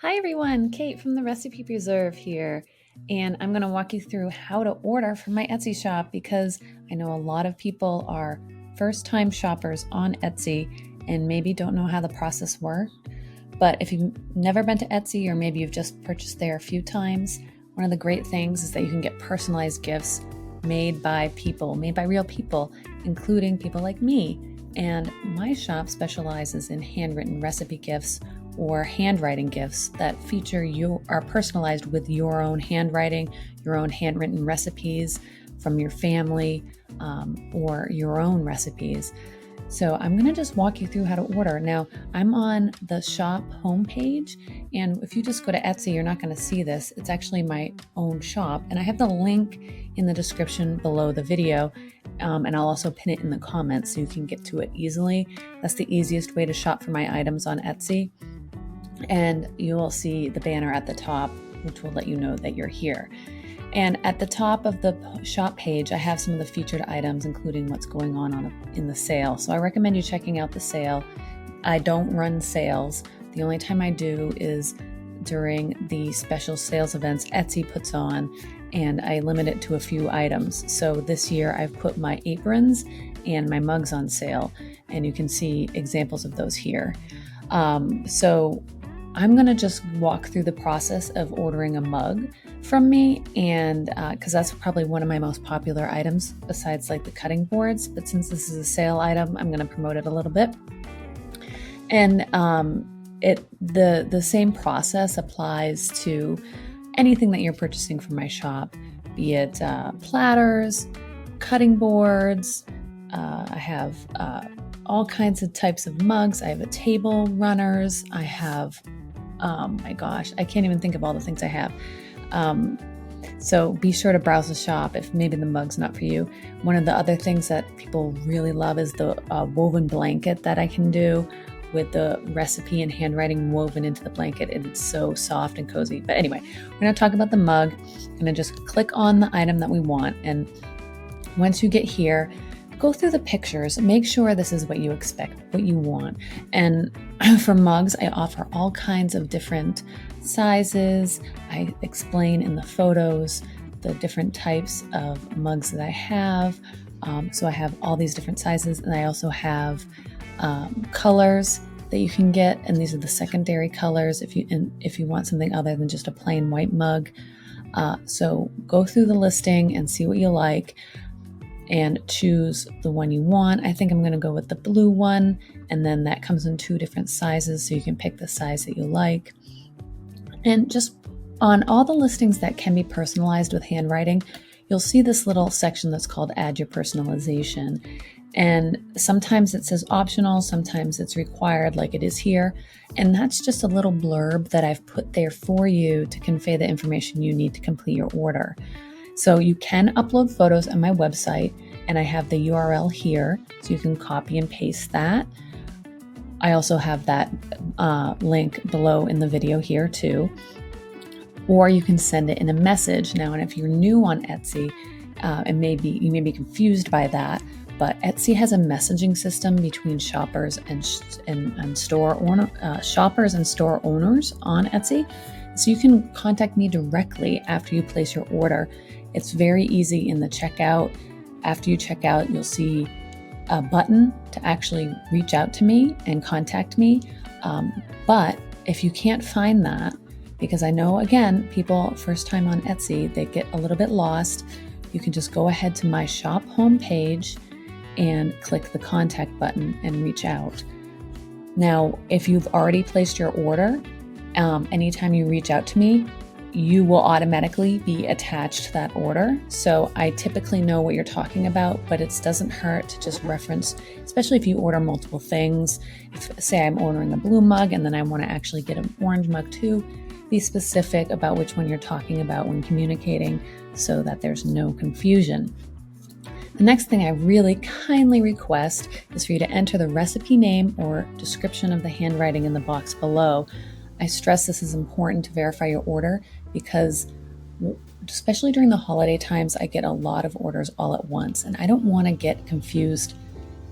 Hi everyone, Kate from the Recipe Preserve here, and I'm going to walk you through how to order from my Etsy shop because I know a lot of people are first-time shoppers on Etsy and maybe don't know how the process works. But if you've never been to Etsy or maybe you've just purchased there a few times, one of the great things is that you can get personalized gifts made by real people, including people like me. And my shop specializes in handwritten recipe gifts or handwriting gifts that are personalized with your own handwriting, your own handwritten recipes from your family, or your own recipes. So I'm going to just walk you through how to order. Now, I'm on the shop homepage, and if you just go to Etsy, you're not going to see this. It's actually my own shop, and I have the link in the description below the video, and I'll also pin it in the comments so you can get to it easily. That's the easiest way to shop for my items on Etsy. And you will see the banner at the top, which will let you know that you're here. And at the top of the shop page, I have some of the featured items, including what's going on in the sale. So I recommend you checking out the sale. I don't run sales. The only time I do is during the special sales events Etsy puts on, and I limit it to a few items. So this year I've put my aprons and my mugs on sale, and you can see examples of those here. So I'm going to just walk through the process of ordering a mug from me, and because that's probably one of my most popular items besides like the cutting boards. But since this is a sale item, I'm going to promote it a little bit. And the same process applies to anything that you're purchasing from my shop, be it platters, cutting boards. I have all kinds of types of mugs. I have a table runners. I have, oh my gosh, I can't even think of all the things I have. So be sure to browse the shop if maybe the mug's not for you. One of the other things that people really love is the woven blanket that I can do with the recipe and handwriting woven into the blanket. And it's so soft and cozy. But anyway, we're going to talk about the mug. I'm going to just click on the item that we want. And once you get here, go through the pictures, make sure this is what you expect, what you want. And for mugs, I offer all kinds of different sizes. I explain in the photos the different types of mugs that I have. So I have all these different sizes, and I also have colors that you can get, and these are the secondary colors if you want something other than just a plain white mug. So go through the listing and see what you like and choose the one you want. I think I'm going to go with the blue one, and then that comes in 2 different sizes, so you can pick the size that you like. And just on all the listings that can be personalized with handwriting, you'll see this little section that's called Add Your Personalization. And sometimes it says optional, sometimes it's required, like it is here. And that's just a little blurb that I've put there for you to convey the information you need to complete your order. So you can upload photos on my website, and I have the URL here, so you can copy and paste that. I also have that link below in the video here too. Or you can send it in a message. Now, and if you're new on Etsy, and you may be confused by that, but Etsy has a messaging system between shoppers and store owners on Etsy. So you can contact me directly after you place your order. It's very easy in the checkout. After you check out, you'll see a button to actually reach out to me and contact me. But if you can't find that, because I know, again, people first time on Etsy, they get a little bit lost, you can just go ahead to my shop homepage and click the contact button and reach out. Now, if you've already placed your order, anytime you reach out to me, you will automatically be attached to that order. So I typically know what you're talking about, but it doesn't hurt to just reference, especially if you order multiple things. If, say, I'm ordering a blue mug and then I want to actually get an orange mug too, be specific about which one you're talking about when communicating so that there's no confusion. The next thing I really kindly request is for you to enter the recipe name or description of the handwriting in the box below. I stress this is important to verify your order because especially during the holiday times, I get a lot of orders all at once, and I don't want to get confused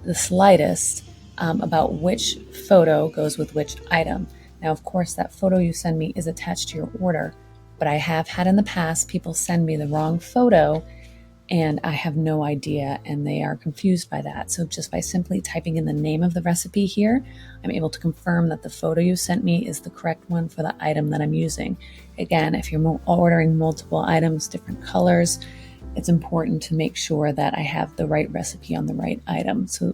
the slightest about which photo goes with which item. Now, of course, that photo you send me is attached to your order, but I have had in the past people send me the wrong photo and I have no idea, and they are confused by that. So just by simply typing in the name of the recipe here, I'm able to confirm that the photo you sent me is the correct one for the item that I'm using. Again, if you're ordering multiple items, different colors, it's important to make sure that I have the right recipe on the right item. So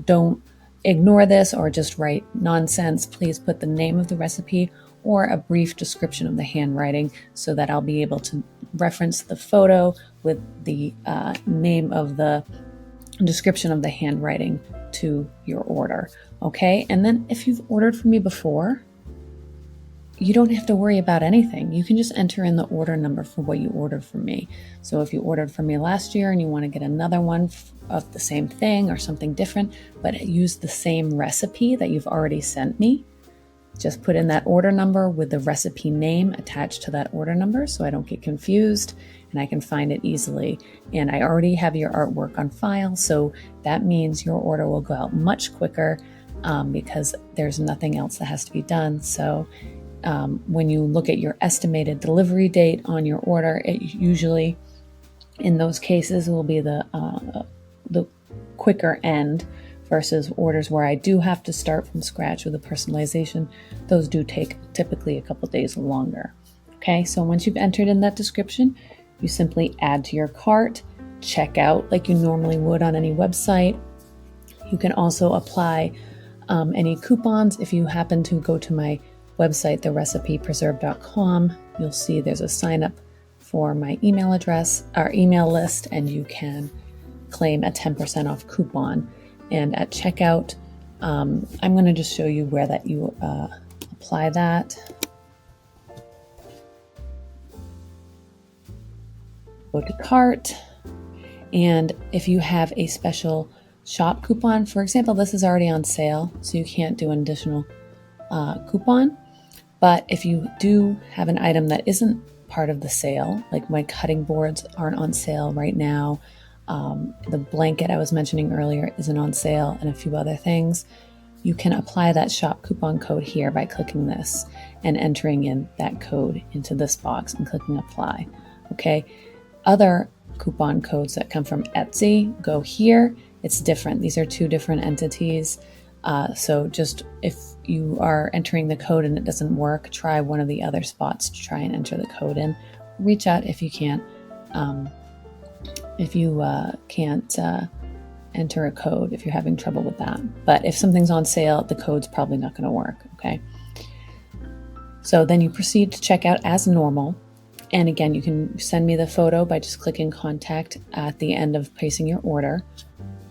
don't ignore this or just write nonsense. Please put the name of the recipe or a brief description of the handwriting so that I'll be able to reference the photo with the name of the description of the handwriting to your order. Okay, and then if you've ordered from me before, you don't have to worry about anything. You can just enter in the order number for what you ordered from me. So if you ordered from me last year and you want to get another one of the same thing or something different, but use the same recipe that you've already sent me, just put in that order number with the recipe name attached to that order number so I don't get confused and I can find it easily. And I already have your artwork on file, so that means your order will go out much quicker because there's nothing else that has to be done. So when you look at your estimated delivery date on your order, it usually, in those cases, will be the quicker end versus orders where I do have to start from scratch with the personalization. Those do take typically a couple days longer. Okay, so once you've entered in that description, you simply add to your cart, check out like you normally would on any website. You can also apply any coupons. If you happen to go to my website, therecipepreserve.com, you'll see there's a sign up for my email address, our email list, and you can claim a 10% off coupon. And at checkout, I'm going to just show you where that you apply that. Go to cart, and if you have a special shop coupon, for example, this is already on sale, so you can't do an additional coupon. But if you do have an item that isn't part of the sale, like my cutting boards aren't on sale right now, the blanket I was mentioning earlier isn't on sale, and a few other things, you can apply that shop coupon code here by clicking this and entering in that code into this box and clicking apply. Okay, other coupon codes that come from Etsy go here. It's different. These are two different entities. So just if you are entering the code and it doesn't work, try one of the other spots to try and enter the code in. Reach out if you can't. If you can't enter a code, if you're having trouble with that. But if something's on sale, the code's probably not going to work, okay? So then you proceed to check out as normal. And again, you can send me the photo by just clicking contact at the end of placing your order,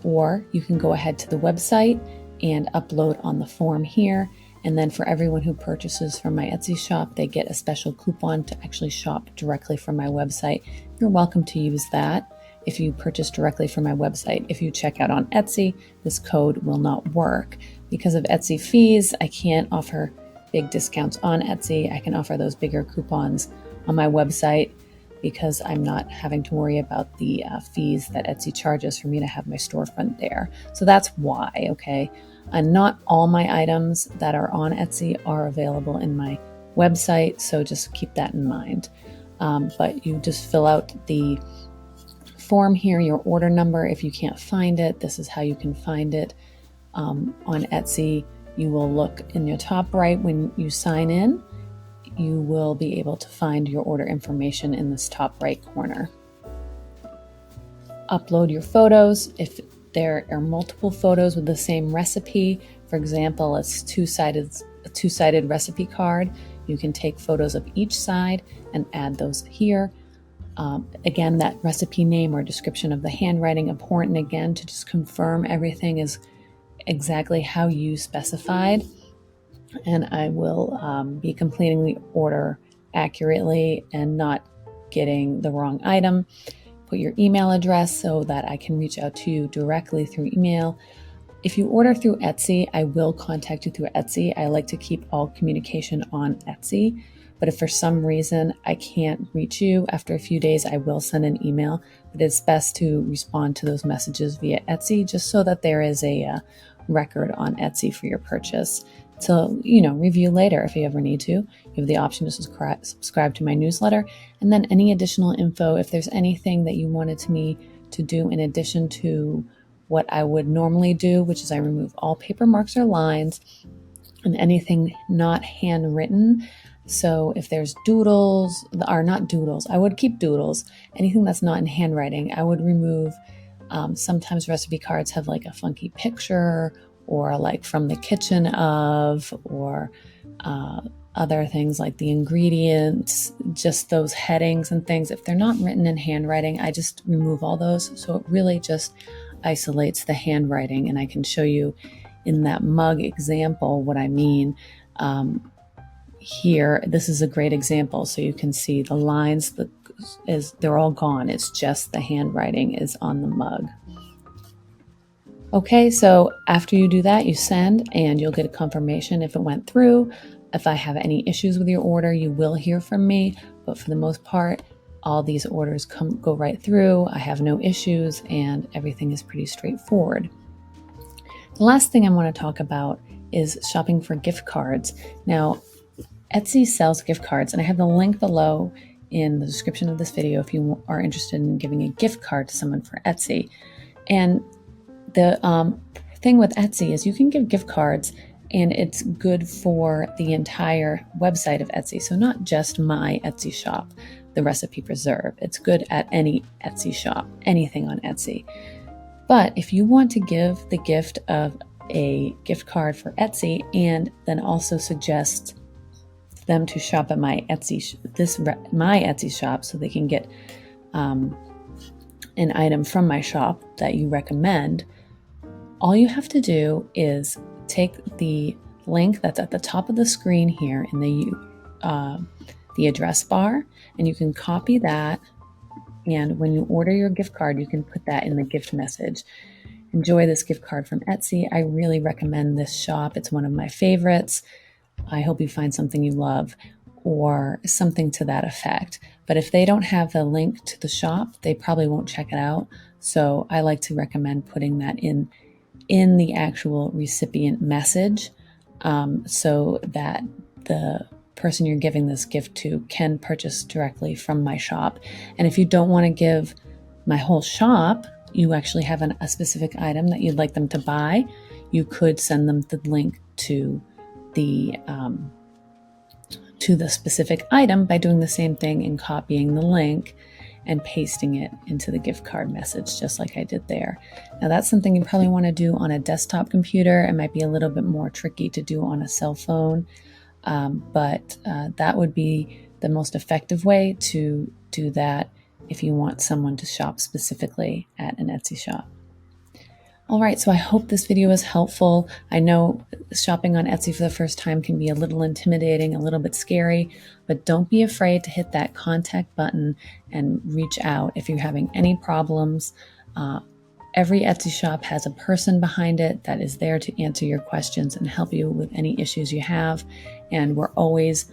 or you can go ahead to the website and upload on the form here. And then for everyone who purchases from my Etsy shop, they get a special coupon to actually shop directly from my website. You're welcome to use that if you purchase directly from my website. If you check out on Etsy, this code will not work. Because of Etsy fees, I can't offer big discounts on Etsy. I can offer those bigger coupons on my website because I'm not having to worry about the fees that Etsy charges for me to have my storefront there. So that's why, okay? And not all my items that are on Etsy are available in my website, so just keep that in mind. But you just fill out the form here, your order number. If you can't find it, this is how you can find it. On Etsy, you will look in your top right when you sign in. You will be able to find your order information in this top right corner. Upload your photos. If there are multiple photos with the same recipe, for example, a two-sided recipe card, you can take photos of each side and add those here. Again, that recipe name or description of the handwriting, important again to just confirm everything is exactly how you specified. And I will be completing the order accurately and not getting the wrong item. Put your email address so that I can reach out to you directly through email. If you order through Etsy, I will contact you through Etsy. I like to keep all communication on Etsy. But if for some reason I can't reach you after a few days, I will send an email. But it's best to respond to those messages via Etsy just so that there is a record on Etsy for your purchase. to, review later if you ever need to. You have the option to subscribe to my newsletter, and then any additional info, if there's anything that you wanted me to do in addition to what I would normally do, which is I remove all paper marks or lines and anything not handwritten. So if there's doodles, or not doodles, I would keep doodles. Anything that's not in handwriting, I would remove. Sometimes recipe cards have like a funky picture, or like from the kitchen of, or other things like the ingredients, just those headings and things. If they're not written in handwriting, I just remove all those. So it really just isolates the handwriting, and I can show you in that mug example what I mean. Here, this is a great example, so you can see the lines they're all gone. It's just the handwriting is on the mug. Okay, so after you do that, you send, and you'll get a confirmation if it went through. If I have any issues with your order, you will hear from me, but for the most part, all these orders go right through. I have no issues, and everything is pretty straightforward. The last thing I want to talk about is shopping for gift cards. Now, Etsy sells gift cards, and I have the link below in the description of this video if you are interested in giving a gift card to someone for Etsy. And the thing with Etsy is you can give gift cards, and it's good for the entire website of Etsy. So not just my Etsy shop, the Recipe Preserve. It's good at any Etsy shop, anything on Etsy. But if you want to give the gift of a gift card for Etsy, and then also suggest them to shop at my Etsy shop, so they can get an item from my shop that you recommend, all you have to do is take the link that's at the top of the screen here in the address bar, and you can copy that. And when you order your gift card, you can put that in the gift message. Enjoy this gift card from Etsy. I really recommend this shop. It's one of my favorites. I hope you find something you love, or something to that effect. But if they don't have the link to the shop, they probably won't check it out. So I like to recommend putting that in the actual recipient message, so that the person you're giving this gift to can purchase directly from my shop. And if you don't want to give my whole shop, you actually have a specific item that you'd like them to buy, you could send them the link to the specific item by doing the same thing and copying the link and pasting it into the gift card message, just like I did there. Now that's something you probably want to do on a desktop computer. It might be a little bit more tricky to do on a cell phone, but that would be the most effective way to do that if you want someone to shop specifically at an Etsy shop. All right, so I hope this video is helpful. I know shopping on Etsy for the first time can be a little intimidating, a little bit scary, but don't be afraid to hit that contact button and reach out if you're having any problems. Every Etsy shop has a person behind it that is there to answer your questions and help you with any issues you have. And we're always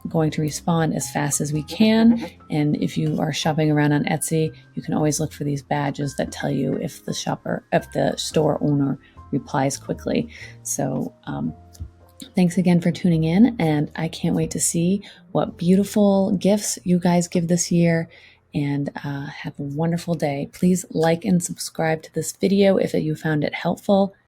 going to respond as fast as we can. And if you are shopping around on Etsy, you can always look for these badges that tell you if the store owner replies quickly. So thanks again for tuning in, and I can't wait to see what beautiful gifts you guys give this year. And have a wonderful day. Please like and subscribe to this video if you found it helpful.